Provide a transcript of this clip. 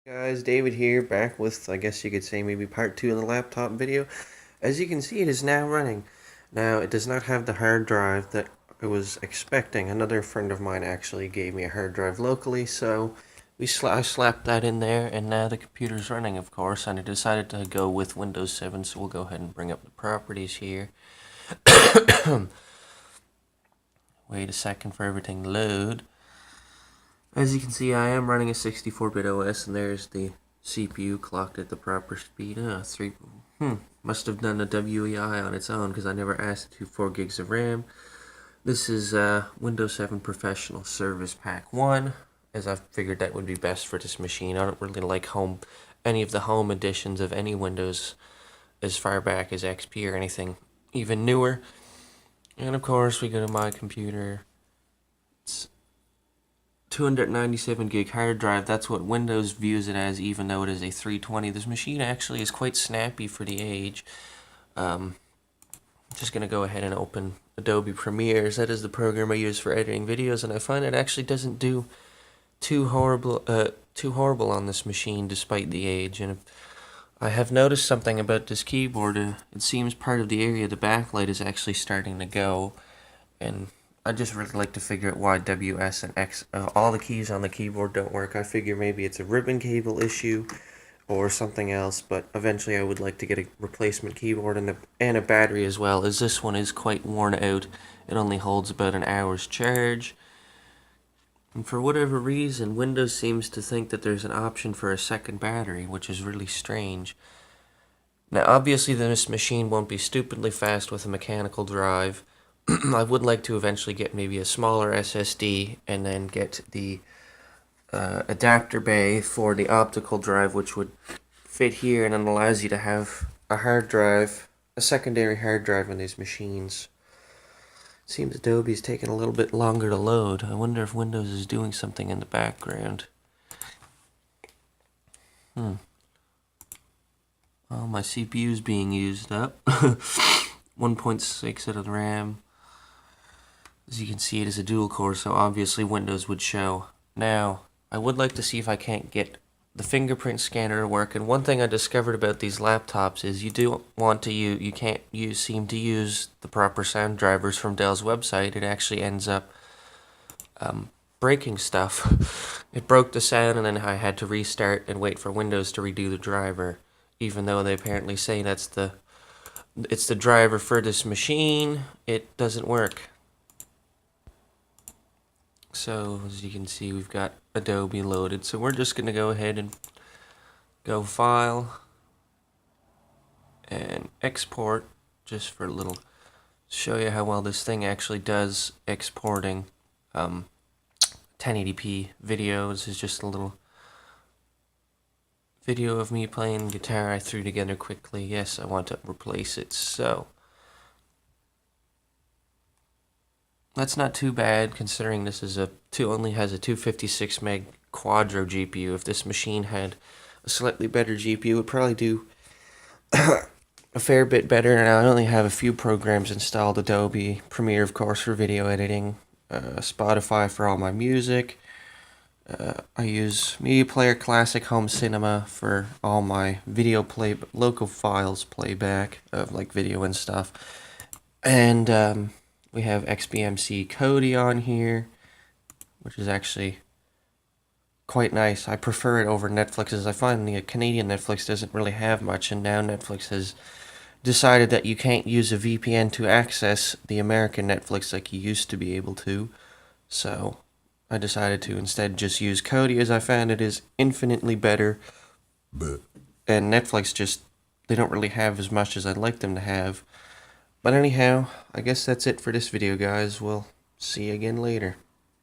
Guys, David here, back with, I guess you could say, maybe part 2 of the laptop video. As you can see, it is now running. Now, it does not have the hard drive that I was expecting. Another friend of mine actually gave me a hard drive locally, so I slapped that in there, and now the computer's running, of course, and I decided to go with Windows 7, so we'll go ahead and bring up the properties here. Wait a second for everything to load. As you can see, I am running a 64-bit OS, and there's the CPU clocked at the proper speed. Must have done a WEI on its own, because I never asked to 4 gigs of RAM. This is Windows 7 Professional Service Pack 1, as I figured that would be best for this machine. I don't really like any of the home editions of any Windows as far back as XP or anything even newer. And of course, we go to my computer. It's 297 gig hard drive. That's what Windows views it as, even though it is a 320. This machine actually is quite snappy for the age. I'm just going to go ahead and open Adobe Premiere. That is the program I use for editing videos, and I find it actually doesn't do too horrible on this machine despite the age. And I have noticed something about this keyboard. It seems part of the area the backlight is actually starting to go, and I just really like to figure out why W, S, and X, all the keys on the keyboard don't work. I figure maybe it's a ribbon cable issue or something else, but eventually I would like to get a replacement keyboard and a battery as well, as this one is quite worn out. It only holds about an hour's charge. And for whatever reason, Windows seems to think that there's an option for a second battery, which is really strange. Now, obviously, this machine won't be stupidly fast with a mechanical drive. I would like to eventually get maybe a smaller SSD and then get the adapter bay for the optical drive, which would fit here and then allows you to have a hard drive, a secondary hard drive on these machines. Seems Adobe's taking a little bit longer to load. I wonder if Windows is doing something in the background. Oh, my CPU's being used up. 1.6 out of the RAM. As you can see, it is a dual core, so obviously Windows would show. Now, I would like to see if I can't get the fingerprint scanner to work. And one thing I discovered about these laptops is you can't seem to use the proper sound drivers from Dell's website. It actually ends up breaking stuff. It broke the sound, and then I had to restart and wait for Windows to redo the driver, even though they apparently say it's the driver for this machine. It doesn't work. So, as you can see, we've got Adobe loaded. So we're just going to go ahead and go File and Export, just for a little, show you how well this thing actually does exporting 1080p video. This is just a little video of me playing guitar I threw together quickly. Yes, I want to replace it, so that's not too bad, considering this is only has a 256 meg Quadro GPU. If this machine had a slightly better GPU, it would probably do a fair bit better. And I only have a few programs installed: Adobe Premiere, of course, for video editing, Spotify for all my music. I use Media Player Classic Home Cinema for all my local files playback of like video and stuff, and we have XBMC Kodi on here, which is actually quite nice. I prefer it over Netflix, as I find the Canadian Netflix doesn't really have much, and now Netflix has decided that you can't use a VPN to access the American Netflix like you used to be able to. So I decided to instead just use Kodi, as I found it is infinitely better. And Netflix they don't really have as much as I'd like them to have. But anyhow, I guess that's it for this video, guys. We'll see you again later.